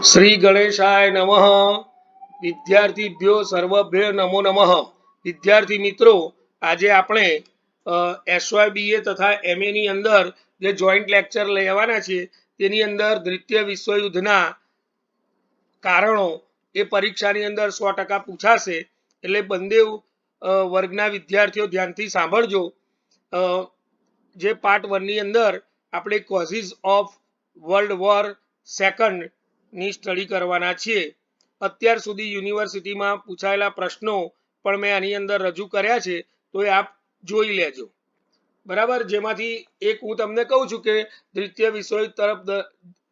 શ્રી ગણેશાય નમઃ. વિદ્યાર્થીભ્યો સર્વભ્યો નમો નમઃ. વિદ્યાર્થી મિત્રો, આજે આપણે એસવાયબીએ તથા એમએ ની અંદર જે જોઈન્ટ લેક્ચર લેવાના છે તેની અંદર દ્વિતીય વિશ્વયુદ્ધના કારણો એ પરીક્ષાની અંદર 100% પૂછાશે. એટલે બંને વર્ગના વિદ્યાર્થીઓ ધ્યાનથી સાંભળજો. જે પાર્ટ 1 ની અંદર આપણે causes of world war second ની સ્ટડી કરવાના છીએ. અત્યાર સુધી યુનિવર્સિટીમાં પૂછાયેલા પ્રશ્નો પણ મેં આની અંદર રજૂ કર્યા છે, તો એ આપ જોઈ લેજો. બરાબર. જેમાંથી એક હું તમને કહું છું કે દ્વિતીય વિશ્વયુદ્ધ તરફ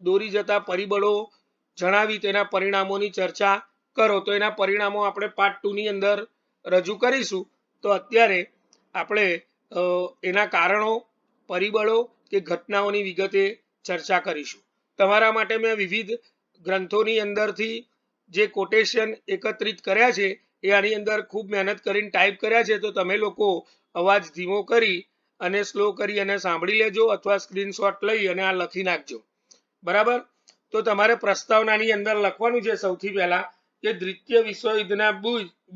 દોરી જતા પરિબળો જણાવી તેના પરિણામોની ચર્ચા કરો. તો એના પરિણામો આપણે પાર્ટ 2 ની અંદર રજૂ કરીશું. તો અત્યારે આપણે એના કારણો, પરિબળો કે ઘટનાઓની વિગતે ચર્ચા કરીશું. તમારા માટે મેં વિવિધ ગ્રંથોની અંદરથી જે કોટેશન એકત્રિત કર્યા છે એ આની અંદર ખૂબ મહેનત કરીને ટાઈપ કર્યા છે. તો તમે લોકો અવાજ ધીમો કરી અને સ્લો કરી અને સાંભળી લેજો, અથવા સ્ક્રીનશોટ લઈ અને આ લખી નાખજો. બરાબર. તો તમારે પ્રસ્તાવનાની અંદર લખવાનું છે સૌથી પહેલા કે દ્વિતીય વિશ્વયુદ્ધના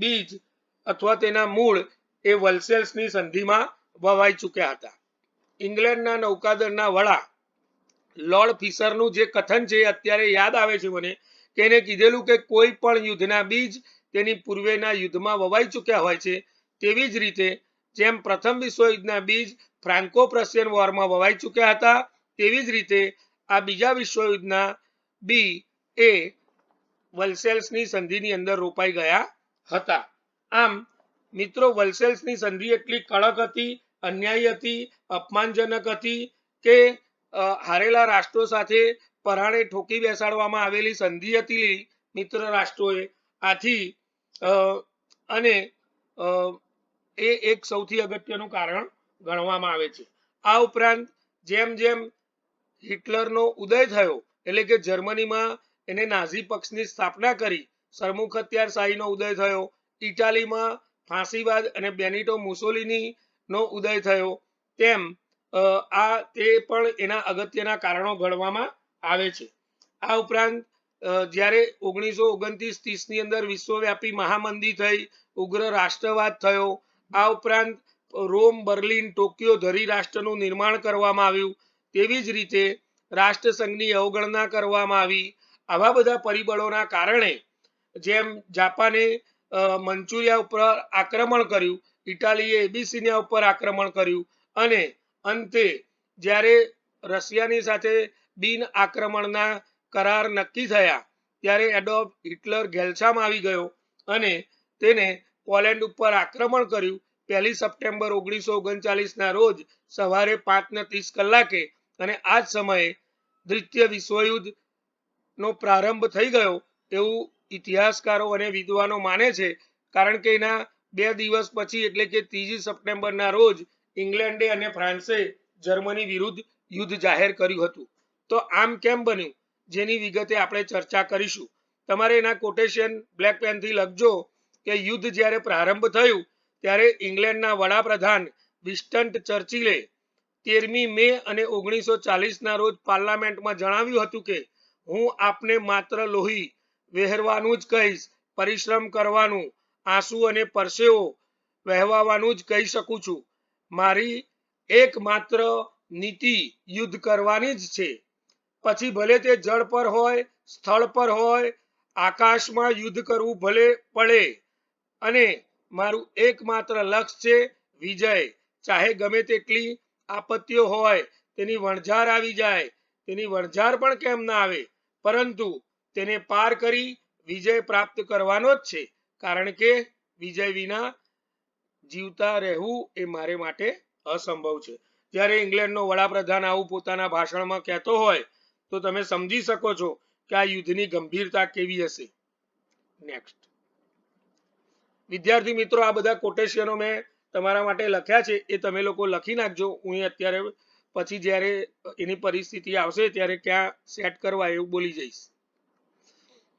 બીજ અથવા તેના મૂળ એ વલ્સેલ્સની સંધિમાં વવાઈ ચૂક્યા હતા. ઇંગ્લેન્ડના નૌકાદળના વડા લોર્ડ ફિશરનું જે કથન છે અત્યારે યાદ આવે છે મને, કે એને કીધેલું કે કોઈ પણ યુદ્ધના બીજ તેની પૂર્વેના યુદ્ધમાં વવાઈ ચૂક્યા હોય છે. તેવી જ રીતે જેમ પ્રથમ વિશ્વયુદ્ધના બીજ ફ્રાન્કો પ્રશિયન વોરમાં વવાઈ ચૂક્યા હતા, તેવી જ રીતે આ બીજા વિશ્વયુદ્ધના બી એ વલ્સેલ્સની સંધિની અંદર રોપાઈ ગયા હતા. આમ મિત્રો, વલ્સેલ્સની સંધિ એટલી કડક હતી, અન્યાયી હતી, અપમાનજનક હતી કે હારેલા રાષ્ટ્રો સાથે પરાણે ઠોકી બેસાડવામાં આવેલી સંધિ હતી મિત્ર રાષ્ટ્રોએ. આથી અને એ એક સૌથી અગત્યનું કારણ ગણવામાં આવે છે. આ ઉપરાંત જેમ જેમ હિટલરનો ઉદય થયો, એટલે કે જર્મનીમાં એને નાઝી પક્ષની સ્થાપના કરી, સરમુખ હત્યારશાહીનો ઉદય થયો, ઇટાલીમાં ફાંસીવાદ અને બેનિટો મુસોલિની નો ઉદય થયો, તેમ આ તે પણ એના અગત્યના કારણો ગણવામાં આવે છે. આ ઉપરાંત જ્યારે 1929-30 ની અંદર વિશ્વવ્યાપી મહામંદી થઈ, ઉગ્ર રાષ્ટ્રવાદ થયો. આ ઉપરાંત રોમ, બર્લિન, ટોક્યો ધરી રાષ્ટ્રનું નિર્માણ કરવામાં આવ્યું. તેવી જ રીતે રાષ્ટ્રસંઘની અવગણના કરવામાં આવી. આવા બધા પરિબળોના કારણે જેમ જાપાને મંચુરિયા ઉપર આક્રમણ કર્યું, ઇટાલીએ એબિસિનિયા ઉપર આક્રમણ કર્યું, અને અંતે જ્યારે રશિયાની સાથે બિન આક્રમણના કરાર નક્કી થયા, ત્યારે એડોલ્ફ હિટલર ઘેલછામાં આવી ગયો અને તેને પોલેન્ડ ઉપર આક્રમણ કર્યું. 1 સપ્ટેમ્બર 1939 ના રોજ સવારે 5:30 કલાકે. અને આ જ સમયે દ્વિતીય વિશ્વયુદ્ધ નો પ્રારંભ થઈ ગયો એવું ઇતિહાસકારો અને વિદ્વાનો માને છે. કારણ કે એના 2 દિવસ પછી, એટલે કે 3 સપ્ટેમ્બરના રોજ ઇંગ્લેન્ડે અને ફ્રાન્સે જર્મની વિરુદ્ધ યુદ્ધ જાહેર કર્યું હતું. તો આમ કેમ બન્યું, જેની વિગતે આપણે ચર્ચા કરીશું. તમારે એના કોટેશન બ્લેક પેનથી લખજો કે યુદ્ધ જ્યારે પ્રારંભ થયું ત્યારે ઇંગ્લેન્ડના વડાપ્રધાન વિન્સ્ટન ચર્ચિલે 13મી મે અને 1940 ના રોજ પાર્લામેન્ટમાં જણાવ્યું હતું કે હું આપને માત્ર લોહી વહેરવાનું જ કહીશ, પરિશ્રમ કરવાનું, આંસુ અને પરસેવો વહેવાનું જ કહી શકું છું. મારી એકમાત્ર નીતિ યુદ્ધ કરવાની જ છે. પછી ભલે તે જળ પર હોય, સ્થળ પર હોય, આકાશમાં યુદ્ધ કરવું ભલે પડે, અને મારું એકમાત્ર લક્ષ્ય છે વિજય. ચાહે ગમે તેટલી આપત્તિઓ હોય, તેની વણઝાર આવી જાય, તેની વણઝાર પણ કેમ ના આવે, પરંતુ તેને પાર કરી વિજય પ્રાપ્ત કરવાનો જ છે. કારણ કે વિજય વિના જીવતા રહેવું એ મારે માટે અસંભવ છે. જ્યારે ઇંગ્લેન્ડનો વડાપ્રધાન આવું પોતાના ભાષણમાં કહેતો હોય તો તમે સમજી શકો છો કે આ યુદ્ધની ગંભીરતા કેવી હશે. નેક્સ્ટ. વિદ્યાર્થી મિત્રો, આ બધા કોટેશનો મેં તમારા માટે લખ્યા છે, એ તમે લોકો લખી નાખજો. હું અત્યારે પછી જ્યારે એની પરિસ્થિતિ આવશે ત્યારે ક્યાં સેટ કરવા એવું બોલી જઈશ.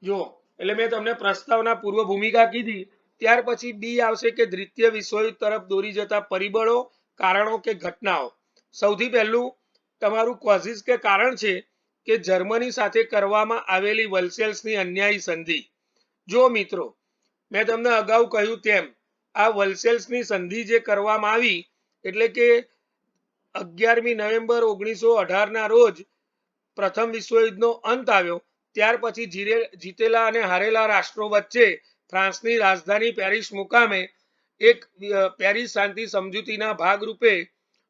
જો એટલે મેં તમને પ્રસ્તાવના પૂર્વ ભૂમિકા કીધી, ત્યાર પછી બી આવશે કે દ્વિતીય વિશ્વયુદ્ધ તરફ દોરી જતા પરિબળો, કારણો કે ઘટનાઓ. સૌથી પહેલું તમારું કોઝિસ કે કારણ છે કે જર્મની સાથે કરવામાં આવેલી વલ્સેલ્સની અન્યાયી સંધિ. જો મિત્રો, મેં તમને અગાઉ કહ્યું તેમ આ વલ્સેલ્સની સંધિ જે કરવામાં આવી એટલે કે 11મી નવેમ્બર 1918 ના રોજ પ્રથમ વિશ્વયુદ્ધનો અંત આવ્યો. ત્યાર પછી જીતેલા અને હારેલા રાષ્ટ્રો વચ્ચે ફ્રાન્સની રાજધાની પેરિસ મુકામે એક પેરિસ શાંતિ સમજૂતીના ભાગરૂપે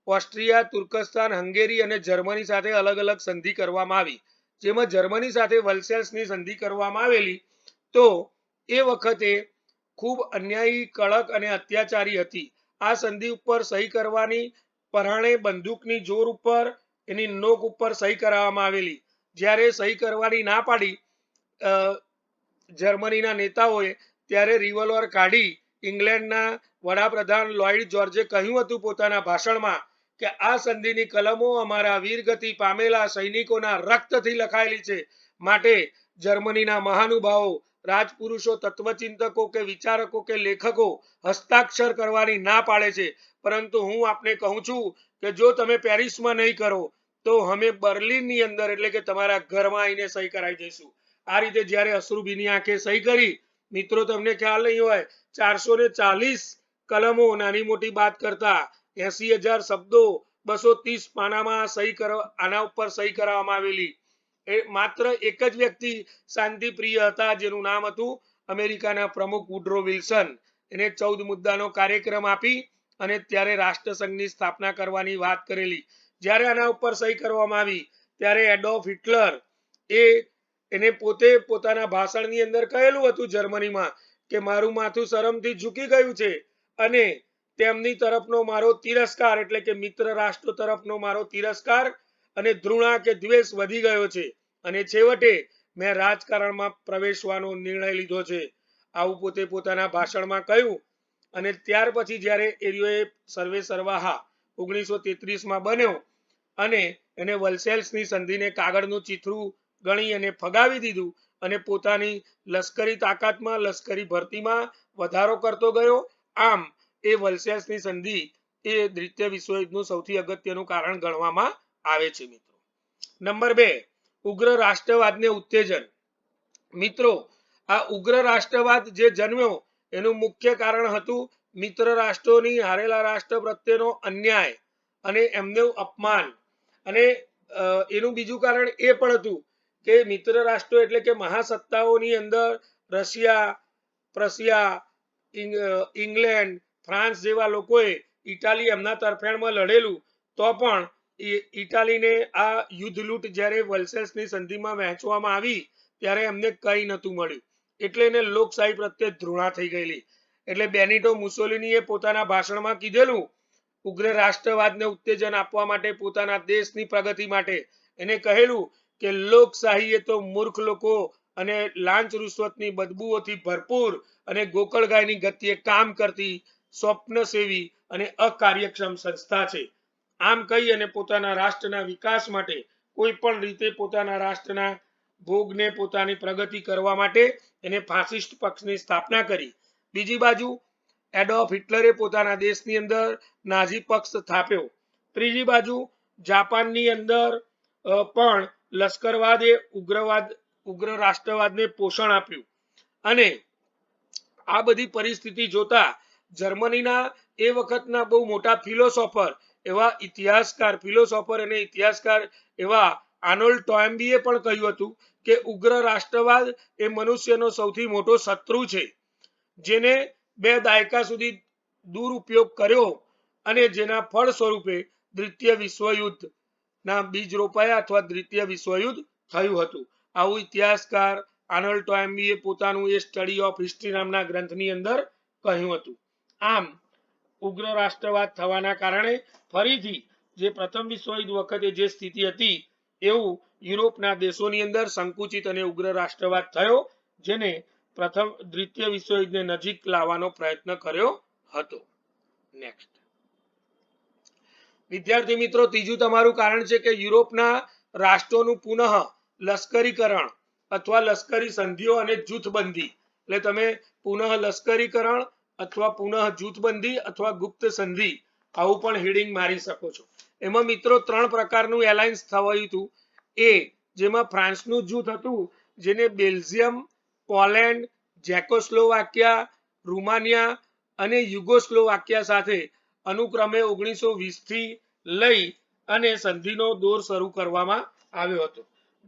ઓસ્ટ્રિયા, તુર્કસ્તાન, હંગેરી અને જર્મની સાથે અલગ અલગ સંધિ કરવામાં આવી, જેમાં જર્મની સાથે વલ્સેલ્સની સંધિ કરવામાં આવેલી. તો એ વખતે ખૂબ અન્યાયી, કડક અને અત્યાચારી હતી. આ સંધિ ઉપર સહી કરવાની પરાણે બંદૂકની જોર ઉપર એની નોક ઉપર સહી કરાવવામાં આવેલી. જ્યારે સહી કરવાની ના પાડી જર્મનીના નેતાઓએ, ત્યારે રિવોલ્વર કાઢી ઇંગ્લેન્ડના વડાપ્રધાન લોર્ડ જોર્જે કહ્યું હતું પોતાના ભાષણમાં કે આ સંધિની કલમો અમારા વીરગતિ પામેલા સૈનિકોના રક્તથી લખાયેલી છે. માટે જર્મનીના મહાનુભાવો, રાજપુરુષો, તત્વચિંતકો કે વિચારકો કે લેખકો હસ્તાક્ષર કરવાની ના પાડે છે, પરંતુ હું આપને કહું છું કે જો તમે પેરિસમાં નહીં કરો તો અમે બર્લિનની અંદર એટલે કે તમારા ઘરમાં આવીને સહી કરાવી દઈશું. આ રીતે જ્યારે અશ્રુભીની આંખે સહી કરી, મિત્રો તમને ખ્યાલ નહીં હોય, 440 કલમો નાની મોટી બાત કરતા 80,000 શબ્દો 230 પાનામાં સહી આના ઉપર સહી કરવામાં આવેલી. એ માત્ર એક જ વ્યક્તિ શાંતિ પ્રિય હતા, જેનું નામ હતું અમેરિકાના પ્રમુખ વુડરો વિલ્સન. એને 14 મુદ્દાનો કાર્યક્રમ આપી અને ત્યારે રાષ્ટ્રસંઘની સ્થાપના કરવાની વાત કરેલી. જ્યારે આના ઉપર સહી કરવામાં આવી ત્યારે એડોલ્ફ હિટલર એને પોતે પોતાના ભાષણની અંદર કહેલું હતું જર્મનીમાં કે મારું માથું શરમથી ઝૂકી ગયું છે અને તેમની તરફનો મારો તિરસ્કાર એટલે કે મિત્ર રાષ્ટ્રો તરફનો મારો તિરસ્કાર અને ધૃણા કે દ્વેષ વધી ગયો છે અને છેવટે મેં રાજકારણમાં પ્રવેશવાનો નિર્ણય લીધો છે. આવું પોતે પોતાના ભાષણમાં કહ્યું. અને ત્યાર પછી જ્યારે એરિયોએ સર્વે સર્વાહા 1933માં બન્યો અને એને વલ્સેલ્સની સંધિને કાગળનું ચીથરું ગણી અને ફગાવી દીધું અને પોતાની લશ્કરી તાકાતમાં, લશ્કરી ભરતીમાં વધારો કરતો ગયો. આમ એ વલ્સેલ્સની સંધિ એ દ્વિતીય વિશ્વયુદ્ધનું સૌથી અગત્યનું કારણ ગણવામાં આવે છે. મિત્રો, નંબર 2, ઉગ્ર રાષ્ટ્રવાદને ઉત્તેજન. મિત્રો, આ ઉગ્ર રાષ્ટ્રવાદ જે જન્મ્યો એનું મુખ્ય કારણ હતું મિત્ર રાષ્ટ્રોની હારેલા રાષ્ટ્ર પ્રત્યેનો અન્યાય અને એમનું અપમાન. અને એનું બીજું કારણ એ પણ હતું કે મિત્ર રાષ્ટ્રો એટલે કે મહાસત્તાઓની અંદર રશિયા, પ્રશિયા, ઇંગ્લેન્ડ, ફ્રાન્સ જેવા લોકોએ ઇટાલી એમના તરફેણમાં લડેલું, તો પણ ઇટાલીને આ યુદ્ધ લૂંટ જ્યારે વલ્સેલ્સની સંધિમાં વહેંચવામાં આવી ત્યારે એમને કંઈ નહોતું મળ્યું, એટલે એને લોકશાહી પ્રત્યે ધૃણા થઈ ગયેલી. એટલે બેનિટો મુસોલિનીએ પોતાના ભાષણમાં કીધેલું, ઉગ્ર રાષ્ટ્રવાદને ઉત્તેજન આપવા માટે, પોતાના દેશની પ્રગતિ માટે એને કહેલું કે લોકશાહી એ તો મૂર્ખ લોકો અને લાંચ રૂશ્વતની બદબુઓથી ભરપૂર અને ગોકળગાયની ગતિએ કામ કરતી સ્વપ્નસેવી અને અકાર્યક્ષમ સંસ્થા છે. આમ કહી અને પોતાના રાષ્ટ્રના વિકાસ માટે, કોઈ પણ રીતે પોતાના રાષ્ટ્રના ભોગને પોતાની પ્રગતિ કરવા માટે એને ફાસિસ્ટ પક્ષની સ્થાપના કરી. બીજી બાજુ એડોલ્ફ હિટલરે પોતાના દેશની અંદર નાઝી પક્ષ સ્થાપ્યો. ત્રીજી બાજુ જાપાનની અંદર પણ લશ્કરવાદે ઉગ્ર રાષ્ટ્રવાદને પોષણ આપ્યું. અને આ બધી પરિસ્થિતિ જોતા જર્મનીના એ વખતના બહુ મોટા ફિલોસોફર અને ઇતિહાસકાર એવા આર્નોલ્ડ ટોયન્બીએ પણ કહ્યું હતું કે ઉગ્ર રાષ્ટ્રવાદ એ મનુષ્યનો સૌથી મોટો શત્રુ છે, જેને 2 દાયકા સુધી દુરુપયોગ કર્યો અને જેના ફળ સ્વરૂપે દ્વિતીય વિશ્વયુદ્ધ ના બીજ રોપાયા અથવા દ્વિતીય વિશ્વયુદ્ધ થયું હતું. આવું ઇતિહાસકાર આર્નોલ્ડ ટોયન્બીએ પોતાનું એ સ્ટડી ઓફ હિસ્ટ્રી નામના ગ્રંથની અંદર કહ્યું હતું. આમ ઉગ્ર રાષ્ટ્રવાદ થવાના કારણે ફરીથી જે પ્રથમ વિશ્વયુદ્ધ વખતે જે સ્થિતિ હતી એવું યુરોપના દેશોની અંદર સંકુચિત અને ઉગ્ર રાષ્ટ્રવાદ થયો, જેને દ્વિતીય વિશ્વયુદ્ધને નજીક લાવવાનો પ્રયત્ન કર્યો હતો. નેક્સ્ટ વિદ્યાર્થી મિત્રો, ત્રીજું તમારું કારણ છે કે યુરોપના રાષ્ટ્રોનું પુનઃ લશ્કરીકરણ અથવા લશ્કરી સંધિઓ અને જૂથબંધી. એટલે તમે પુનઃ લશ્કરીકરણ અથવા પુનઃ જૂથબંધી અથવા ગુપ્ત સંધિ આવું પણ હેડિંગ મારી શકો છો. એમાં મિત્રો 3 પ્રકારનું એલાયન્સ થયું હતું. એ જેમાં ફ્રાન્સનું જૂથ હતું જેને બેલ્જિયમ, પોલેન્ડ, ઝેકોસ્લોવાકિયા, રૂમાનિયા અને યુગોસ્લોવાકિયા સાથે અનુક્રમે 1920 થી લઈ અને સંધિનો દોર શરૂ કરવામાં આવ્યો હતો,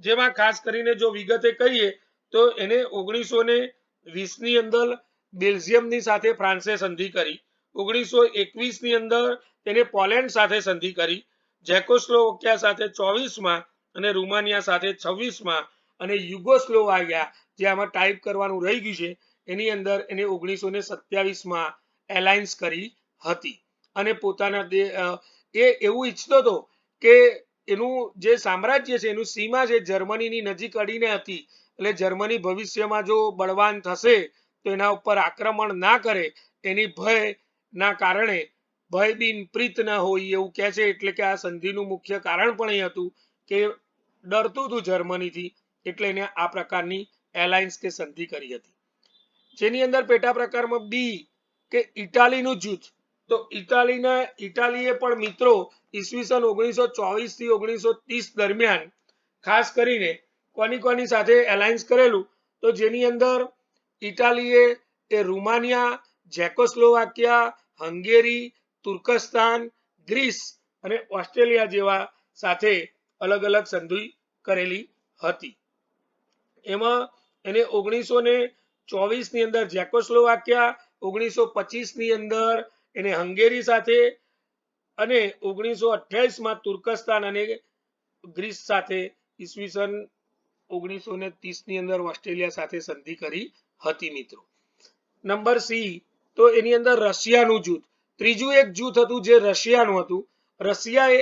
જેમાં ખાસ કરીને જો વિગતે કહીએ તો એને 1920 ની અંદર બેલ્જિયમની સાથે ફ્રાન્સે સંધિ કરી, 1921 ની અંદર તેને પોલેન્ડ સાથે સંધિ કરી, ઝેકોસ્લોવાકિયા સાથે 24માં અને રૂમાનિયા સાથે 26માં અને યુગોસ્લોવાકિયા જે આમાં ટાઈપ કરવાનું રહી ગયું છે એની અંદર એને 1927માં એલાયન્સ કરી હતી અને પોતાના એ એવું ઈચ્છતો હતો કે એનું જે સામ્રાજ્ય છે એનું સીમા છે જર્મનીની નજીક અડીને હતી, એટલે જર્મની ભવિષ્યમાં જો બળવાન થશે તો એના ઉપર આક્રમણ ના કરે એની ભય ના કારણે ભય બિન પ્રીત ન હોય એવું કહે છે, એટલે કે આ સંધિનું મુખ્ય કારણ પણ એ હતું કે ડરતું હતું જર્મનીથી, એટલે એને આ પ્રકારની એલાયન્સ કે સંધિ કરી હતી. જેની અંદર પેટા પ્રકારમાં બી કે ઇટાલીનું જૂથ, તો ઇટાલીએ પણ મિત્રો ઈસવીસન 1924 થી 1930 દરમિયાન ખાસ કરીને કોની સાથે એલાયન્સ કરેલું, તો જેની અંદર ઇટાલીએ એ રૂમાનિયા, ઝેકોસ્લોવાકિયા, હંગેરી, તુર્કસ્તાન, ગ્રીસ અને ઓસ્ટ્રેલિયા જેવા સાથે અલગ અલગ સંધિ કરેલી હતી. એમાં એને 1924 ની અંદર ઝેકોસ્લોવાકિયા, 1925 ની અંદર એને હંગેરી સાથે અને 1928માં તુર્કસ્તાન અને ગ્રીસ સાથે ઈસવીસન 1930 ની અંદર ઓસ્ટ્રેલિયા સાથે સંધિ કરી હતી મિત્રો. નંબર સી, તો એની અંદર રશિયાનું જૂથ, ત્રીજું એક જૂથ હતું જે રશિયાનું હતું. રશિયાએ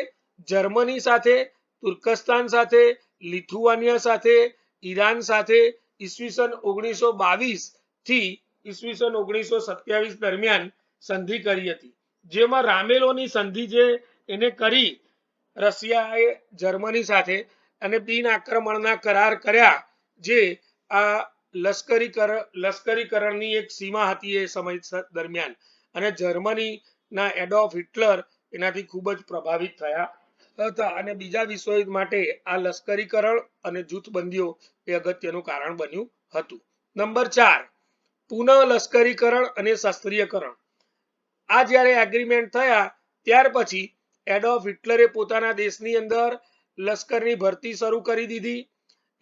જર્મની સાથે, તુર્કસ્તાન સાથે, લિથુઆનિયા સાથે, ઈરાન સાથે ઈસવીસન 1922 થી ઈસવીસન 1927 દરમિયાન સંધિ કરી હતી, જેમાં રામેલોની સંધિ જે એને કરી રશિયાએ જર્મની સાથે અને બિન આક્રમણના કરાર કર્યા, જે આ લશ્કરીકરણની એક સીમા હતી એ સમય દરમિયાન, અને જર્મનીના એડોલ્ફ હિટલર એનાથી ખૂબ જ પ્રભાવિત થયા હતા અને બીજા વિશ્વયુદ્ધ માટે આ લશ્કરીકરણ અને જૂથબંધીઓ એ અગત્યનું કારણ બન્યું હતું. નંબર 4, પુનઃ લશ્કરીકરણ અને શસ્ત્રીયકરણ. આ જ્યારે એગ્રીમેન્ટ થયા ત્યાર પછી એડોલ્ફ હિટલરે પોતાના દેશની અંદર લશ્કરની ભરતી શરૂ કરી દીધી.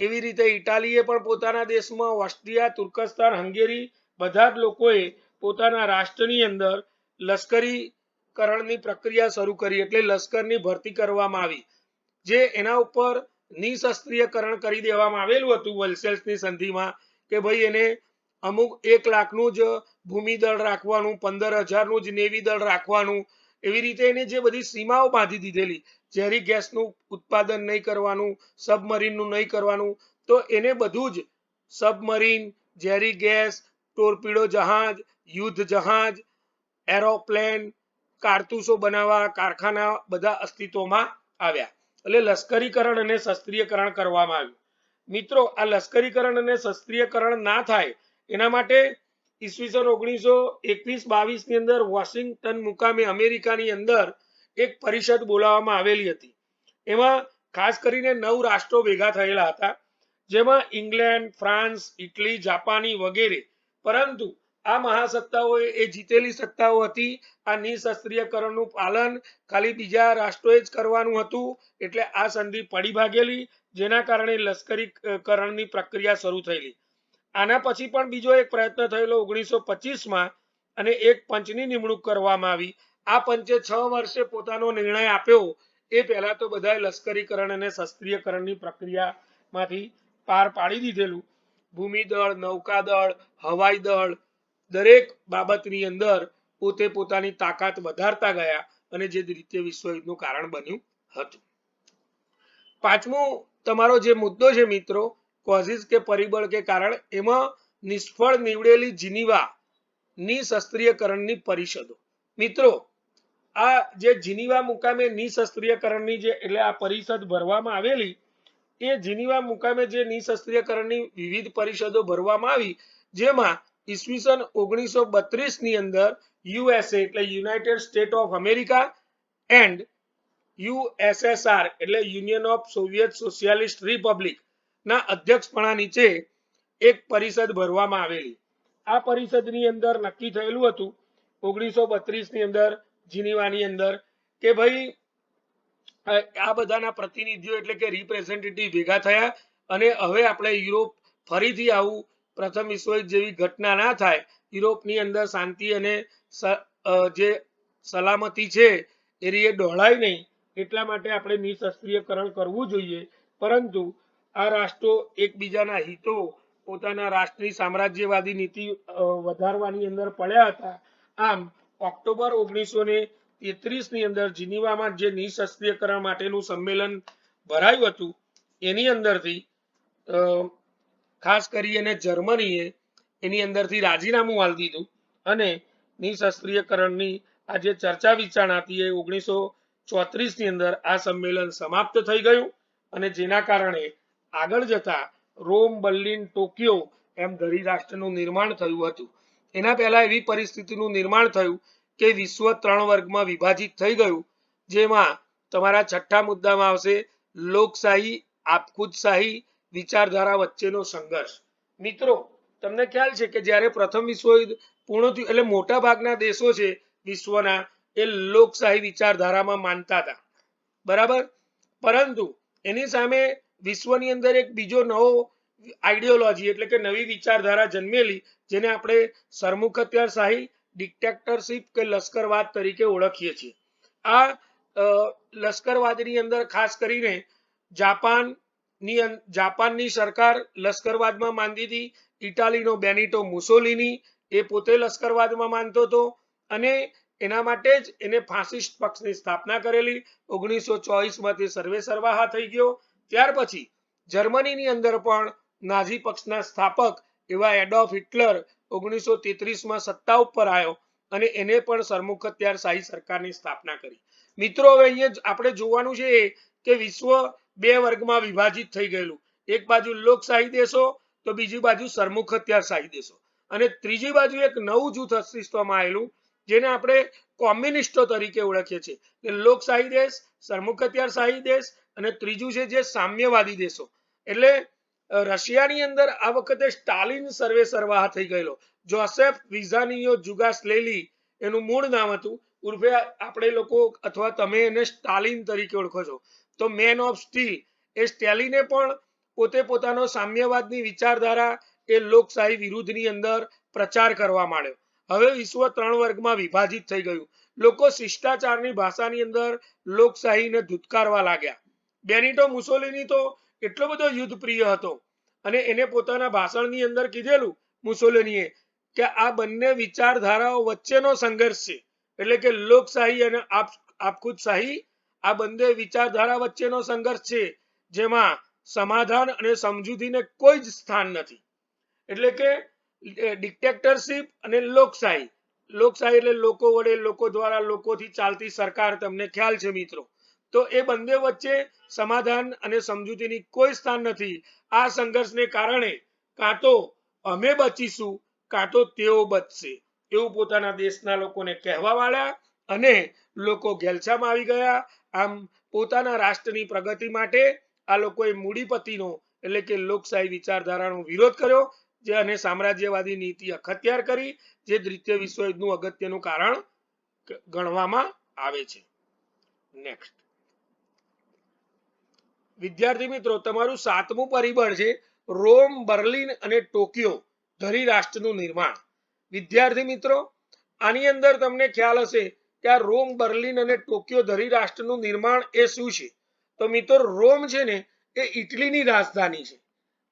એવી રીતે ઇટાલીએ પણ પોતાના દેશમાં, ઓસ્ટ્રિયા, તુર્કસ્તાન, હંગેરી બધા જ લોકોએ પોતાના રાષ્ટ્રની અંદર લશ્કરીકરણની પ્રક્રિયા શરૂ કરી, એટલે લશ્કરની ભરતી કરવામાં આવી, જે એના ઉપર નિશસ્ત્રીયકરણ કરી દેવામાં આવેલું હતું વર્સેલ્સની સંધિમાં, કે ભાઈ એને અમુક 1 લાખનું જ ભૂમિ દળ રાખવાનું, 15,000નું જ નેવી દળ રાખવાનું, એવી રીતે એને જે બધી સીમાઓ બાંધી દીધેલી, ઝેરી ગેસનું ઉત્પાદન નહીં કરવાનું, સબમરીનનું નહીં કરવાનું, તો એને બધું જ સબમરીન, ઝેરી ગેસ, ટોર્પીડો જહાજ, યુદ્ધ જહાજ, એરોપ્લેન, કારતૂસો બનાવવા કારખાના બધા અસ્તિત્વમાં આવ્યા, એટલે લશ્કરીકરણ અને શસ્ત્રીયકરણ કરવામાં આવ્યું. મિત્રો, આ લશ્કરીકરણ અને શસ્ત્રીયકરણ ના થાય એના માટે ઈસવીસન 1921-22 ની અંદર વોશિંગ્ટન મુકામે અમેરિકાની અંદર એક પરિષદ બોલાવવામાં આવેલી હતી. એમાં ખાસ કરીને 9 રાષ્ટ્રો ભેગા થયેલા હતા, જેમાં ઇંગ્લેન્ડ, ફ્રાન્સ, ઇટલી, જાપાની વગેરે, પરંતુ આ મહાસત્તાઓ એ જીતેલી સત્તાઓ હતી. આ નિશસ્ત્રીયકરણનું પાલન ખાલી બીજા રાષ્ટ્રોએ જ કરવાનું હતું, એટલે આ સંધિ પડી ભાગેલી, જેના કારણે લશ્કરીકરણની પ્રક્રિયા શરૂ થયેલી. આના પછી પણ બીજો એક પ્રયત્ન થયેલો 1925માં, અને એક પંચની નિમણૂક કરવામાં આવી. આ પંચે 6 વર્ષે પોતાનો નિર્ણય આપ્યો. એ પહેલા તો બધાએ લશ્કરીકરણ અને શસ્ત્રીયકરણની પ્રક્રિયામાંથી પાર પાડી દીધેલું. ભૂમિદળ, નૌકાદળ, હવાઈ દળ દરેક બાબતની અંદર પોતે પોતાની તાકાત વધારતા ગયા, અને જે રીતે વિશ્વયુદ્ધનું કારણ બન્યું હતું. પાંચમું તમારો જે મુદ્દો છે મિત્રો, કોઝિસ કે પરિબળ કે કારણ, એમાં નિષ્ફળ નીવડેલી જીનીવા નિશસ્ત્રીયકરણની પરિષદો. મિત્રો, આ જે જીનીવા મુકામે નિશસ્ત્રીયકરણની જે એટલે આ પરિષદ ભરવામાં આવેલી, એ જીનીવા મુકામે જે નિશસ્ત્રીયકરણની વિવિધ પરિષદો ભરવામાં આવી, જેમાં ઈસવીસન 1932 ની અંદર યુએસએ એટલે United state of America and USSR એટલે union of Soviet socialist Republic ના અધ્યક્ષપણા નીચે એક પરિષદ ભરવામાં આવેલી. આ પરિષદની અંદર નક્કી થયેલું હતું 1932 ની અંદર જીનીવાની અંદર કે ભાઈ આ બધાના પ્રતિનિધિઓ એટલે કે રિપ્રેઝેન્ટેટિવ ભેગા થયા અને હવે આપણે યુરોપ ફરીથી આવું પ્રથમ વિશ્વયુદ્ધ જેવી ઘટના ના થાય, યુરોપની અંદર શાંતિ અને જે સલામતી છે એ ડહોળાય નહીં, એટલા માટે આપણે નિશસ્ત્રીયકરણ કરવું જોઈએ. પરંતુ આ રાષ્ટ્રો એકબીજાના હિતો પોતાના રાષ્ટ્રીય સામ્રાજ્યવાદી નીતિ વધારવાની અંદર પડ્યા હતા. આમ ઓક્ટોબર 1933 ની અંદર જીનીવામાં જે નિશસ્ત્રીયકરણ માટેનું સંમેલન ભરાયું હતું એની અંદરથી ખાસ કરીને જર્મનીએ એની અંદરથી રાજીનામું આલી દીધું અને નિશસ્ત્રીયકરણની આ જે ચર્ચા વિચારણા હતી એ 1934 ની અંદર આ સંમેલન સમાપ્ત થઈ ગયું અને જેના કારણે આગળ જતા રોમ, બર્લિન, ટોક્યો એમ ધરી રાષ્ટ્રનું નિર્માણ થયું હતું. એના પહેલા એવી પરિસ્થિતિનું નિર્માણ થયું કે વિશ્વ 3 વર્ગમાં વિભાજિત થઈ ગયું, જેમાં તમારા છઠ્ઠા મુદ્દામાં આવશે લોકશાહી આપખુદશાહી વિચારધારા વચ્ચેનો સંઘર્ષ. મિત્રો તમને ખ્યાલ છે કે જ્યારે પ્રથમ વિશ્વયુદ્ધ પૂર્ણ થયું એટલે મોટા ભાગના દેશો છે વિશ્વના એ લોકશાહી વિચારધારામાં માનતા હતા, બરાબર. પરંતુ એની સામે વિશ્વની અંદર એક બીજો નવો આઈડિયોલોજી એટલે કે નવી વિચારધારા જન્મેલી, જેને આપણે સરમુખત્યારશાહી, ડિક્ટેટરશિપ કે લશ્કરવાદ તરીકે ઓળખીએ છીએ. આ લશ્કરવાદની અંદર ખાસ કરીને જાપાનની સરકાર લશ્કરવાદમાં માનતી હતી. ઇટાલીનો બેનિટો મુસોલિની એ પોતે લશ્કરવાદમાં માનતો હતો અને એના માટે જ એને ફાસિસ્ટ પક્ષની સ્થાપના કરેલી. 1924 માં તે સર્વે સર્વાહા થઈ ગયો. ત્યાર પછી જર્મનીની અંદર પણ નાઝી પક્ષના સ્થાપક એવા એડોલ્ફ હિટલર 1933 માં સત્તા ઉપર આવ્યો અને એને પણ સરમુખત્યારશાહી સરકારની સ્થાપના કરી. મિત્રો હવે અહીંયા આપણે જોવાનું છે કે વિશ્વ બે વર્ગમાં વિભાજિત થઈ ગયેલું, એક બાજુ લોકશાહી દેશો તો બીજી બાજુ સરમુખત્યારશાહી દેશો અને ત્રીજી બાજુ એક નવું જૂથ અસ્તિત્વમાં આવેલું જેને આપણે કોમ્યુનિસ્ટો તરીકે ઓળખીએ છીએ. લોકશાહી દેશ, સરમુખત્યારશાહી દેશ અને ત્રીજું છે જે સામ્યવાદી દેશો. એટલે રશિયાની અંદર આ વખતે સ્ટાલિન સર્વે સર્વાહા થઈ ગયેલો. જોસેફ વિઝાનિયો જુગાસ્લેવી એનું મૂળ નામ હતું, ઉર્ફે આપણે લોકો અથવા તમે એને સ્ટાલિન તરીકે ઓળખો છો. તો મેન ઓફ સ્ટીલ એ સ્ટેલિને પણ પોતે પોતાનો સામ્યવાદની વિચારધારા એ લોકશાહી વિરુદ્ધની અંદર પ્રચાર કરવા માંડ્યો. હવે વિશ્વ 3 વર્ગમાં વિભાજિત થઈ ગયું. લોકો શિષ્ટાચારની ભાષાની અંદર લોકશાહીને ધુતકારવા લાગ્યા. બેનિટો મુસોલિની તો એટલો બધો યુદ્ધ પ્રિય હતો અને એને પોતાના ભાષણની અંદર કીધેલું મુસોલિનીએ કે આ બંને વિચારધારાઓ વચ્ચેનો સંઘર્ષ છે, એટલે કે લોકશાહી અને આપખુદશાહી આ બંને વિચારધારા વચ્ચેનો સંઘર્ષ છે, જેમાં સમાધાન અને સમજૂતીને કોઈ જ સ્થાન નથી. એટલે કે ડિક્ટેટરશિપ અને લોકશાહી, લોકશાહી એટલે લોકો વડે, લોકો દ્વારા, લોકોથી ચાલતી સરકાર, તમને ખ્યાલ છે મિત્રો. તો એ બંને વચ્ચે સમાધાન અને સમજૂતીની કોઈ સ્થાન નથી. આ સંઘર્ષને કારણે કાં તો અમે બચીશું કાં તો તેઓ બચશે એવું પોતાના દેશના લોકોને કહેવા વાળા અને લોકો ઘેલછામાં આવી ગયા. આમ પોતાના રાષ્ટ્રની પ્રગતિ માટે આ લોકોએ મૂડીપતિનો એટલે કે લોકશાહી વિચારધારાનો વિરોધ કર્યો, જે અને સામ્રાજ્યવાદી નીતિ અખત્યાર કરી, જે દ્વિતીય વિશ્વયુદ્ધનું અગત્યનું કારણ ગણવામાં આવે છે. નેક્સ્ટ વિદ્યાર્થી મિત્રો, તમારું 7મું પરિબળ છે રોમ, બર્લિન અને ટોક્યો ધરી રાષ્ટ્રનું નિર્માણ. વિદ્યાર્થી મિત્રો, આની અંદર તમને ખ્યાલ હશે કે આ રોમ, બર્લિન અને ટોક્યો ધરી રાષ્ટ્રનું નિર્માણ એ શું છે? તો મિત્રો રોમ છે ને એ ઇટલીની રાજધાની છે,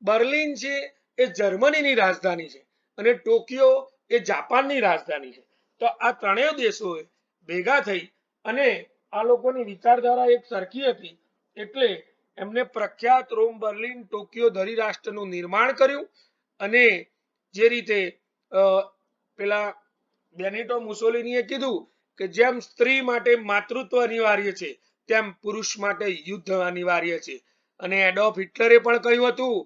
બર્લિન છે એ જર્મનીની રાજધાની છે અને ટોક્યો એ જાપાનની રાજધાની છે. તો આ ત્રણેય દેશોએ ભેગા થઈ અને આ લોકોની વિચારધારા એક સરખી હતી એટલે એમને પ્રખ્યાત રોમ, બર્લિન, ટોક્યો ધરી રાષ્ટ્રનું નિર્માણ કર્યું. અને જે રીતે પેલા બેનિટો મુસોલિનીએ કીધું કે જેમ સ્ત્રી માટે માતૃત્વ અનિવાર્ય છે તેમ પુરુષ માટે યુદ્ધ અનિવાર્ય છે. અને એડોલ્ફ હિટલરે પણ કહ્યું હતું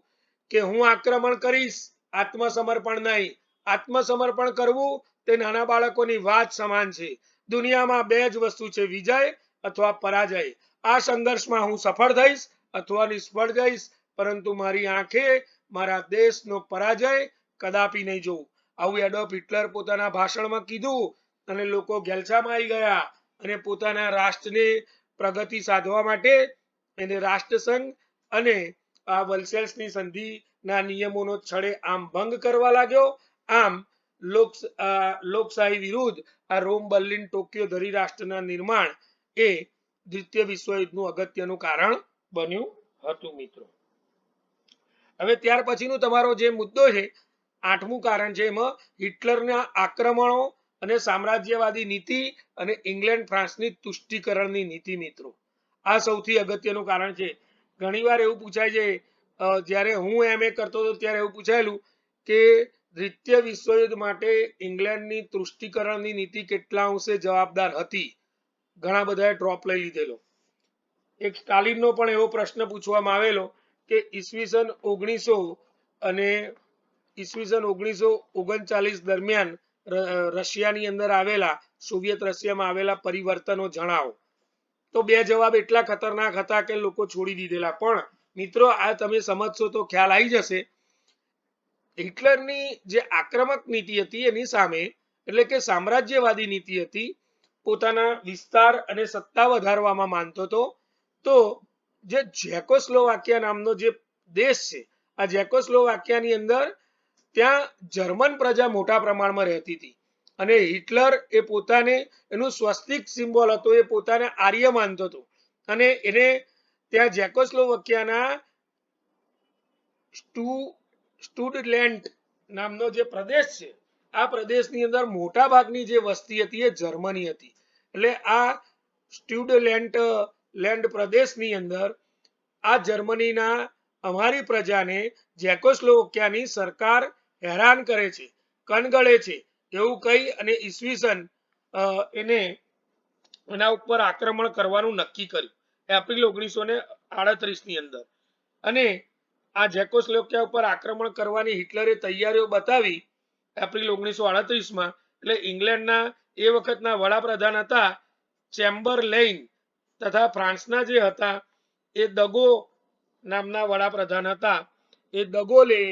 કે હું આક્રમણ કરીશ, આત્મસમર્પણ નહીં. આત્મસમર્પણ કરવું તે નાના બાળકોની વાત સમાન છે. દુનિયામાં બે જ વસ્તુ છે, વિજય અથવા પરાજય, આ સંઘર્ષમાં હું સફળ થઈશ અથવા નિષ્ફળ જઈશ, પરંતુ મારી આંખે મારા દેશનો પરાજય કદાપી નહીં જોઉં. આવું એડોલ્ફ હિટલર પોતાના ભાષણમાં કીધું અને લોકો ઘેલછામાં આવી ગયા અને પોતાના રાષ્ટ્રની પ્રગતિ સાધવા માટે એને રાષ્ટ્રસંઘ અને આ વલસેલ્સની સંધિના નિયમોનો છડે આમ ભંગ કરવા લાગ્યો. આમ લોકશાહી વિરુદ્ધ આ રોમ, બર્લિન, ટોક્યો ધરી રાષ્ટ્રના નિર્માણ એ દ્વિતીય વિશ્વયુદ્ધનું અગત્યનું કારણ બન્યું હતું મિત્રો. હવે ત્યાર પછીનું તમારો જે મુદ્દો છે, આઠમું કારણ છે, એમાં હિટલરના આક્રમણો અને સામ્રાજ્યવાદી નીતિ અને ઇંગ્લેન્ડ ફ્રાન્સની તુષ્ટિકરણની નીતિ મિત્રો. આ સૌથી અગત્યનું કારણ છે. ઘણીવાર એવું પૂછાય છે, જ્યારે હું MA કરતો હતો ત્યારે એવું પૂછાયેલું કે દ્વિતીય વિશ્વયુદ્ધ માટે ઇંગ્લેન્ડની તુષ્ટિકરણની નીતિ કેટલા અંશે જવાબદાર હતી. ઘણા બધાએ ડ્રોપ લઈ લીધેલો. એક સ્ટાલિનનો પણ એવો પ્રશ્ન પૂછવામાં આવેલો કે ઈસવીસન 1939 દરમિયાન રશિયાની અંદર આવેલા, સોવિયત રશિયામાં આવેલા પરિવર્તનો જણાવો. તો બે જવાબ એટલા ખતરનાક હતા કે લોકો છોડી દીધેલા. પણ મિત્રો આ તમે સમજશો તો ખ્યાલ આવી જશે. હિટલરની જે આક્રમક નીતિ હતી એની સામે, એટલે કે સામ્રાજ્યવાદી નીતિ હતી, પોતાના વિસ્તાર અને સત્તા વધારવામાં માનતો હતો. તો જે ઝેકોસ્લોવાકિયા નામનો જે દેશ છે, આ ઝેકોસ્લોવાકિયાની અંદર ત્યાં જર્મન પ્રજા મોટા પ્રમાણમાં રહેતી હતી અને હિટલર એ પોતાને, એનું સ્વસ્તિક સિમ્બોલ હતો, એ પોતાને આર્ય માનતો હતો અને એને ત્યાં ઝેકોસ્લોવાકિયાના સ્ટુડલેન્ડ નામનો જે પ્રદેશ છે, આ પ્રદેશની અંદર મોટા ભાગની જે વસ્તી હતી એ જર્મની હતી. એટલે આ સ્ટુડલેન્ડ પ્રદેશની અંદર આ જર્મનીના અમારી પ્રજાને ઝેકોસ્લોવાકિયાની સરકાર હેરાન કરે છે, કનગળે છે, એવું કહી અને ઈસવીસન એને એના ઉપર આક્રમણ કરવાનું નક્કી કર્યું એપ્રિલ 1938 ની અંદર. અને આ ઝેકોસ્લોવાકિયા ઉપર આક્રમણ કરવાની હિટલરે તૈયારીઓ બતાવી એપ્રિલ 1938 એટલે ઇંગ્લેન્ડના એ વખતના વડાપ્રધાન હતા ચેમ્બરલેઇન તથા ફ્રાન્સના જે હતા એ દગો નામના વડાપ્રધાન હતા. એ દગોલે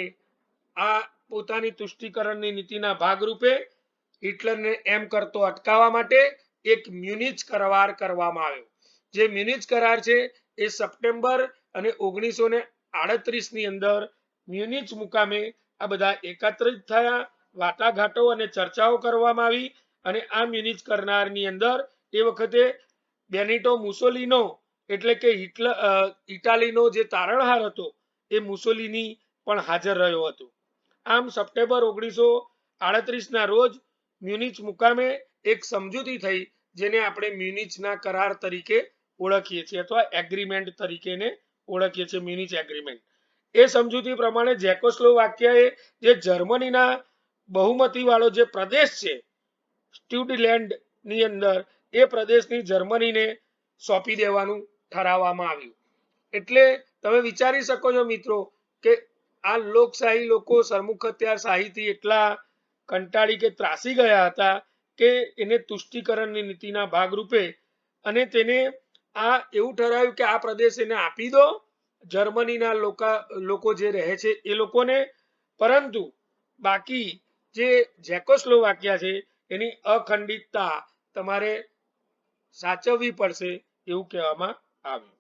આ પોતાની તુષ્ટિકરણની નીતિના ભાગરૂપે હિટલરને એમ કરતો અટકાવવા માટે એક મ્યુનિચ કરાર કરવામાં આવ્યો. જે મ્યુનિચ કરાર છે એ સપ્ટેમ્બર અને 1938 ની અંદર મ્યુનિચ મુકામે આ બધા એકત્રિત થયા, વાટાઘાટો અને ચર્ચાઓ કરવામાં આવી. અને આ મ્યુનિચ કરારની અંદર એ વખતે બેનિટો મુસોલિનો એટલે કે ઇટાલીનો જે તારણહાર હતો એ મુસોલિની પણ હાજર રહ્યો હતો. આમ સપ્ટેમ્બર 1938 ના રોજ મ્યુનિચ મુકામે એક સમજૂતી થઈ, જેને આપણે મ્યુનિચના કરાર તરીકે ઓળખીએ છીએ અથવા એગ્રીમેન્ટ તરીકે ઓળખીએ છીએ, મ્યુનિચ એગ્રીમેન્ટ. એ સમજૂતી પ્રમાણે ઝેકોસ્લોવાકિયાએ જે જર્મનીના બહુમતી વાળો જે પ્રદેશ છે સ્ટુડલેન્ડ ની અંદર, એ પ્રદેશની જર્મનીને સોંપી દેવાનું ઠરાવવામાં આવ્યું. એટલે તમે વિચારી શકો છો મિત્રો કે આ લોકશાહી લોકો સરમુખત્યારશાહીથી એટલા કંટાળી કે ત્રાસી ગયા હતા કે એને તુષ્ટિકરણની નીતિના ભાગરૂપે અને તેને આ એવું ઠરાવ્યું કે આ પ્રદેશ એને આપી દો જર્મનીના લોકો જે રહે છે એ લોકોને, પરંતુ બાકી જે ઝેકોસ્લોવાકિયા છે એની અખંડિતતા તમારે સાચવવી પડશે એવું કહેવામાં આવ્યું.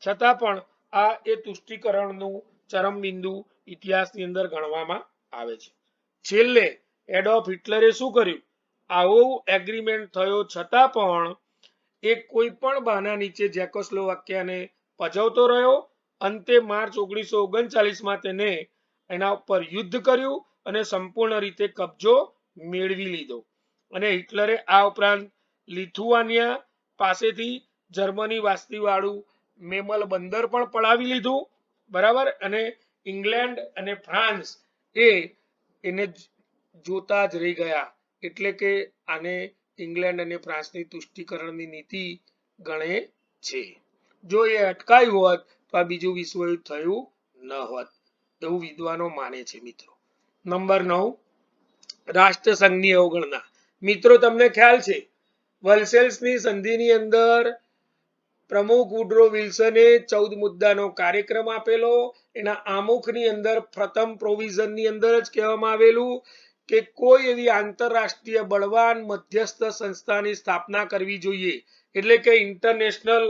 છતાં પણ આ એ તુષ્ટિકરણનું ચરમબિંદુ ઇતિહાસની અંદર ગણવામાં આવે છે. છેલ્લે એડોલ્ફ હિટલરે શું કર્યું? આવો એગ્રીમેન્ટ થયો છતાં પણ એ કોઈ પણ બહાના નીચે ઝેકોસ્લોવાકિયાને પજવતો રહ્યો. અંતે માર્ચ 1939 તેને એના ઉપર યુદ્ધ કર્યું અને સંપૂર્ણ રીતે કબજો મેળવી લીધો. અને હિટલરે આ ઉપરાંત લિથુઆનિયા પાસેથી જર્મની વાસ્તીવાળું મેમલ બંદર પણ પડાવી લીધું, બરાબર. અને ઇંગ્લેન્ડ અને ફ્રાન્સ એને જોતા જ રહી ગયા. એટલે કે આને ઇંગ્લેન્ડ અને ફ્રાન્સની તુષ્ટિકરણની નીતિ ગણે છે. જો એ અટકાયું હોત તો આ બીજું વિશ્વયુદ્ધ થયું ન હોત, એવું વિદ્વાનો માને છે મિત્રો. નંબર 9, રાષ્ટ્રસંઘની અવગણના. મિત્રો તમને ખ્યાલ છે વલસેલ્સની સંધિની અંદર પ્રમુખ વુડ્રો વિલ્સને 14 મુદ્દાનો કાર્યક્રમ આપેલો. એના આમુખની અંદર પ્રથમ પ્રોવિઝનની અંદર જ કહેવામાં આવેલું કે કોઈ એવી આંતરરાષ્ટ્રીય બળવાન મધ્યસ્થ સંસ્થાની સ્થાપના કરવી જોઈએ, એટલે કે ઇન્ટરનેશનલ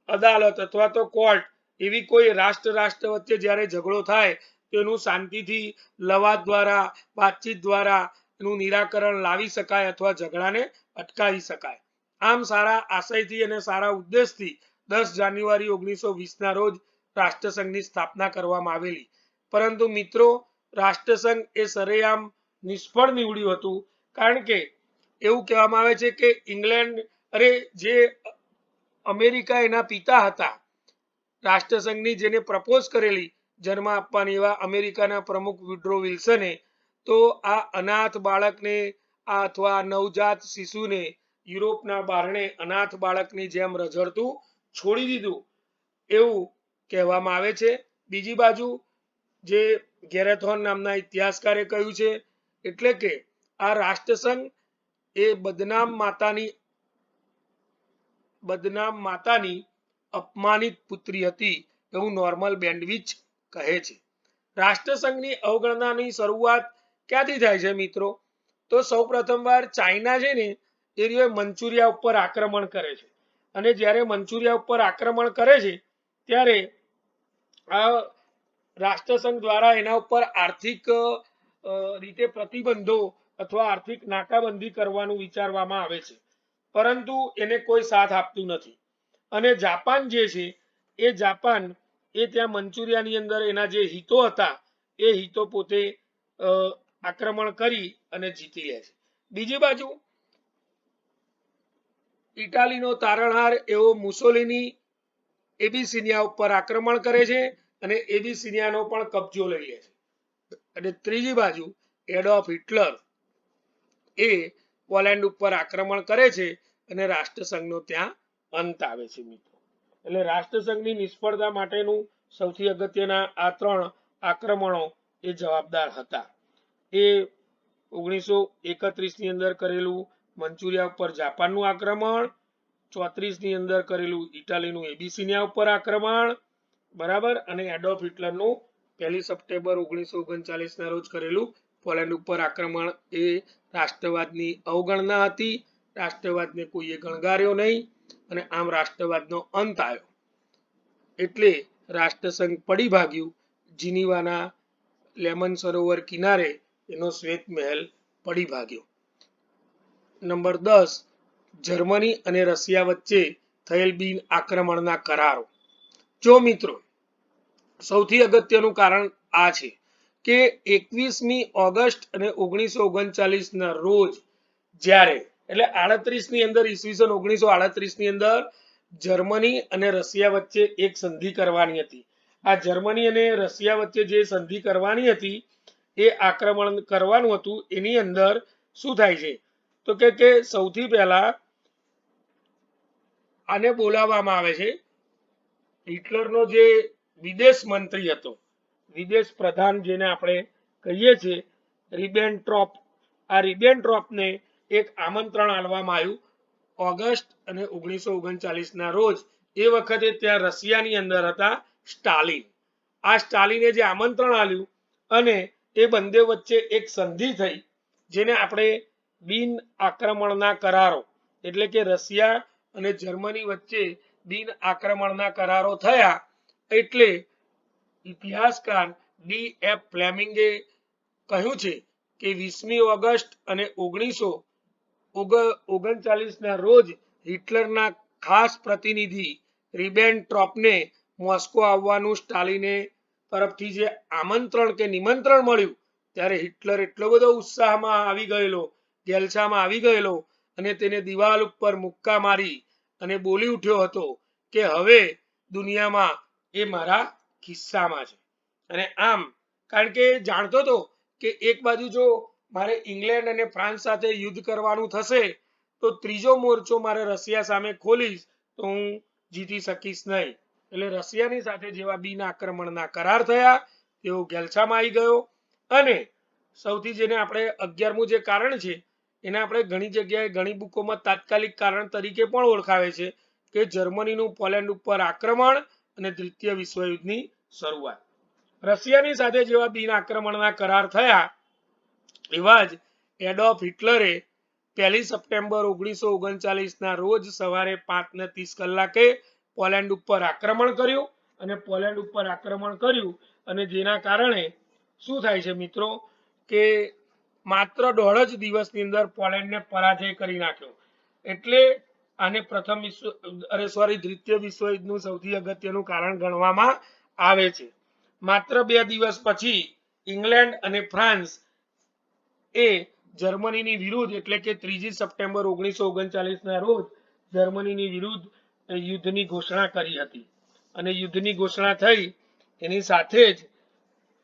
અદાલત અથવા તો કોર્ટ, એવી કોઈ રાષ્ટ્ર વચ્ચે જ્યારે ઝઘડો થાય તો એનું શાંતિથી લવાદ દ્વારા, વાતચીત દ્વારા એનું નિરાકરણ લાવી શકાય અથવા ઝઘડાને અટકાવી શકાય. આમ સારા આશયથી અને સારા ઉદ્દેશથી 10 જાન્યુઆરી 1920 ના રોજ રાષ્ટ્રસંઘની સ્થાપના કરવામાં આવેલી. પરંતુ મિત્રો, રાષ્ટ્રસંઘ એ સરેઆમ નિષ્ફળ નીવડ્યું હતું, કારણ કે એવું કહેવામાં આવે છે કે ઇંગ્લેન્ડ જે અમેરિકા એના પિતા હતા રાષ્ટ્રસંઘની, જેને પ્રપોઝ કરેલી જન્મ આપવાની એવા અમેરિકાના પ્રમુખ વુડ્રો વિલ્સને, તો આ અનાથ બાળકને અથવા નવજાત શિશુને યુરોપના બારણે અનાથ બાળકની જેમ રઝળતું છોડી દીધું એવું કહેવામાં આવે છે. બીજી બાજુ જે ગેરેથોન નામના ઇતિહાસકારે કહ્યું છે, એટલે કે આ રાષ્ટ્રસંઘ એ બદનામ માતાની અપમાનિત પુત્રી હતી એવું નોર્મન બેન્ડવિચ કહે છે. રાષ્ટ્રસંઘની અવગણનાની શરૂઆત ક્યાંથી થાય છે મિત્રો? તો સૌ પ્રથમવાર ચાઇના છે ને એ મંચુરિયા ઉપર આક્રમણ કરે છે, અને જ્યારે મંચુરિયા ઉપર આક્રમણ કરે છે ત્યારે આ રાષ્ટ્રસંઘ દ્વારા એના ઉપર આર્થિક રીતે પ્રતિબંધો અથવા આર્થિક નાકાબંધી કરવાનું વિચારવામાં આવે છે, પરંતુ એને કોઈ સાથ આપતું નથી. અને જાપાન જે છે એ ત્યાં મંચુરિયાની અંદર એના જે હિતો હતા એ હિતો પોતે આક્રમણ કરી અને જીતી લે છે. બીજી બાજુ ઇટાલીનો તારણહાર એવો મુસોલિની એબિસિનિયા ઉપર આક્રમણ કરે છે અને એબિસિનિયાનો પણ કબજો લઈ લે છે. અને ત્રીજી બાજુ એડોલ્ફ હિટલર એ પોલેન્ડ ઉપર આક્રમણ કરે છે અને રાષ્ટ્રસંઘનો ત્યાં અંત આવે છે મિત્રો. એટલે રાષ્ટ્રસંઘની નિષ્ફળતા માટેનું સૌથી અગત્યના આ 3 આક્રમણો એ જવાબદાર હતા. એ 1931 ની અંદર કરેલું મંચુરિયા ઉપર જાપાનનું આક્રમણ, 34 ની અંદર કરેલું ઇટાલીનું એબિસિનિયા ઉપર આક્રમણ, બરાબર, અને એડોલ્ફ હિટલરનું 1 સપ્ટેમ્બર 1939 ના રોજ કરેલું પોલેન્ડ ઉપર આક્રમણ એ રાષ્ટ્રવાદની અવગણના હતી. રાષ્ટ્રવાદને કોઈએ ગણગાર્યો નહીં અને આમ રાષ્ટ્રવાદનો અંત આવ્યો. એટલે રાષ્ટ્રસંઘ પડી ભાગ્યું. જીનીવાના લેમન સરોવર કિનારે એનો શ્વેત મહેલ પડી ભાગ્યો. નંબર 10, જર્મની અને રશિયા વચ્ચે થયેલ બિન આક્રમણના કરારો. જો મિત્રો, સૌથી અગત્યનું કારણ આ છે કે 21મી ઓગસ્ટ અને 1939 ના રોજ જ્યારે, એટલે 38 ની અંદર, ઈસવીસન 1938 ની અંદર જર્મની અને રશિયા વચ્ચે એક સંધિ કરવાની હતી. આ જર્મની અને રશિયા વચ્ચે જે સંધિ કરવાની હતી એ આક્રમણ કરવાનું હતું. એની અંદર શું થાય છે તો કે સૌથી પહેલા આને બોલાવવામાં આવે છે હિટલરનો જે વિદેશ મંત્રી હતો, વિદેશ પ્રધાન જેને આપણે કહીએ છીએ, રિબેનટ્રોપ. આ રિબેનટ્રોપને એક આમંત્રણ આપવામાં આવ્યું ઓગસ્ટ અને 1939 ના રોજ. એ વખતે ત્યાં રશિયાની અંદર હતા સ્ટાલિન. આ સ્ટાલિને જે આમંત્રણ આપ્યું અને એ બંને વચ્ચે એક સંધિ થઈ, જેને આપણે બિન આક્રમણના કરારો, એટલે કે રશિયા અને જર્મની વચ્ચે બિન આક્રમણના કરારો થયા. એટલે ઇતિહાસકાર D.F. ફ્લેમિંગે કહ્યું છે કે 20મી ઓગસ્ટ અને 1939 ના રોજ હિટલરના ખાસ પ્રતિનિધિ રિબેનટ્રોપને મોસ્કો આવવાનું સ્ટાલિને તરફથી જે આમંત્રણ કે નિમંત્રણ મળ્યું, ત્યારે હિટલર એટલો બધો ઉત્સાહમાં આવી ગયેલો, ગેલછામાં આવી ગયેલો અને તેને દિવાલ ઉપર મુક્કા મારી અને બોલી ઉઠ્યો હતો કે હવે દુનિયામાં એ મારા ખિસ્સામાં છે. અને આમ, કારણ કે જાણતો હતો કે એક બાજુ જો મારે ઇંગ્લેન્ડ અને ફ્રાન્સ સાથે યુદ્ધ કરવાનું થશે તો ત્રીજો મોરચો મારે રશિયા સામે ખોલીશ તો હું જીતી શકીશ નહીં. એટલે રશિયાની સાથે જેવા બિન આક્રમણના કરાર થયા, તેઓ ગેલછામાં આવી ગયો. અને સૌથી જેને આપણે 11મું જે કારણ છે એને આપણે ઘણી જગ્યાએ ઘણી બુકોમાં તાત્કાલિક કારણ તરીકે પણ ઓળખાવે છે કે જર્મનીનું પોલેન્ડ ઉપર આક્રમણ અને દ્વિતીય વિશ્વયુદ્ધની શરૂઆત. રશિયાની સાથે જેવા બિન આક્રમણના કરાર થયા એવા જ એડોલ્ફ હિટલરે 1 સપ્ટેમ્બર 1939 રોજ સવારે 5:30 પોલેન્ડ ઉપર આક્રમણ કર્યું અને પોલેન્ડ ઉપર આક્રમણ કર્યું અને જેના કારણે શું થાય છે મિત્રો કે માત્ર 1.5 જ દિવસની અંદર પોલેન્ડને પરાજય કરી નાખ્યો. એટલે આને દ્વિતીય વિશ્વયુદ્ધનું સૌથી અગત્યનું કારણ ગણવામાં આવે છે. માત્ર 2 દિવસ પછી ઇંગ્લેન્ડ અને ફ્રાન્સ એ જર્મનીની વિરુદ્ધ એટલે કે 3 સપ્ટેમ્બર 1939 રોજ જર્મનીની વિરુદ્ધ યુદ્ધની ઘોષણા કરી હતી અને યુદ્ધની ઘોષણા થઈ એની સાથે જ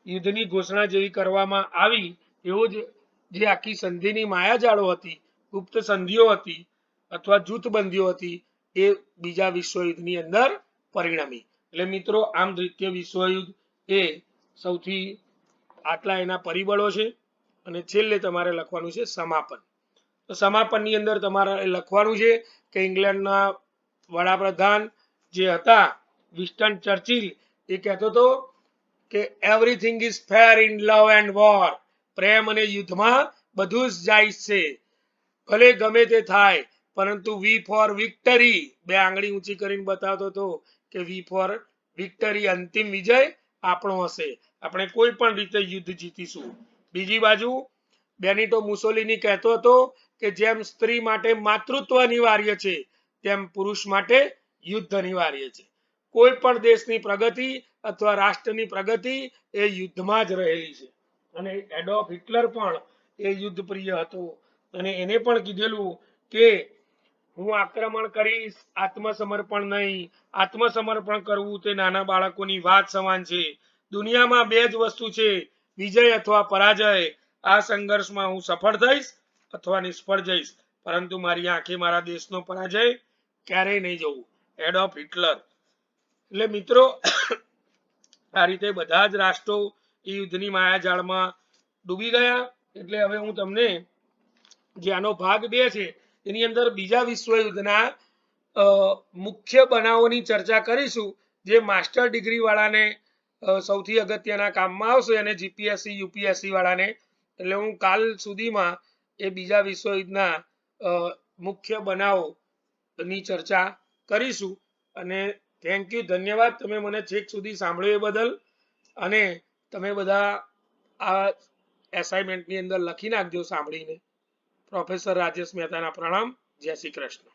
યુદ્ધની ઘોષણા જેવી કરવામાં આવી એવો જ જે આખી સંધિની માયાજાળો હતી, ગુપ્ત સંધિઓ હતી અથવા જૂથબંધીઓ હતી એ બીજા વિશ્વયુદ્ધની અંદર પરિણમી. એટલે મિત્રો આમ દ્વિતીય વિશ્વયુદ્ધ એ સૌથી આટલા એના પરિબળો છે. અને છેલ્લે તમારે લખવાનું છે સમાપન. તો સમાપનની અંદર તમારે લખવાનું છે કે ઇંગ્લેન્ડના વડાપ્રધાન જે હતા વિન્સ્ટન ચર્ચિલ એ કહેતો હતો કે everything is fair in love and war. પ્રેમ અને યુદ્ધમાં બધું જ જાય છે, ભલે ગમે તે થાય, પરંતુ વી ફોર વિક્ટરી, 2 આંગળી ઊંચી કરીને બતાવતો હતો કે વી ફોર વિક્ટરી, અંતિમ વિજય આપણો હશે, આપણે કોઈ પણ રીતે યુદ્ધ જીતીશું. બીજી બાજુ બેનિટો મુસોલિની કહેતો હતો કે જેમ સ્ત્રી માટે માતૃત્વ અનિવાર્ય છે તેમ પુરુષ માટે યુદ્ધ અનિવાર્ય છે. કોઈ પણ દેશની પ્રગતિ અથવા રાષ્ટ્રની પ્રગતિ એ યુદ્ધમાં જ રહેલી છે. અને એડોલ્ફ હિટલર પણ એ યુદ્ધ પ્રિય હતો અને એને પણ કીધેલું કે હું આક્રમણ કરીશ, આત્મસમર્પણ નહીં. આત્મસમર્પણ કરવું તે નાના બાળકોની વાત સમાન છે. દુનિયામાં 2 જ વસ્તુ છે, વિજય અથવા પરાજય. આ સંઘર્ષમાં હું સફળ થઈશ અથવા નિષ્ફળ જઈશ, પરંતુ મારી આંખે મારા દેશનો પરાજય ક્યારેય નહીં જોઉં. Adolf Hitler. એટલે મિત્રો આ રીતે બધા જ રાષ્ટ્રો એ યુદ્ધની માયાજાળમાં ડૂબી ગયા. એટલે હવે હું તમને જે આનો ભાગ 2 છે એની અંદર બીજા વિશ્વયુદ્ધના મુખ્ય બનાવોની ચર્ચા કરીશું, જે માસ્ટર ડિગ્રી વાળાને સૌથી અગત્યના કામમાં આવશે અને જીપીએસસી યુપીએસસી વાળાને. એટલે હું કાલ સુધીમાં એ બીજા વિશ્વયુદ્ધના મુખ્ય બનાવોની ચર્ચા કરીશું. અને થેન્ક યુ, ધન્યવાદ તમે મને છેક સુધી સાંભળ્યો એ બદલ. અને તમે બધા આ એસાઇનમેન્ટની અંદર લખી નાખજો સાંભળીને. પ્રોફેસર રાજેશ મહેતાના પ્રણામ. જય શ્રી કૃષ્ણ.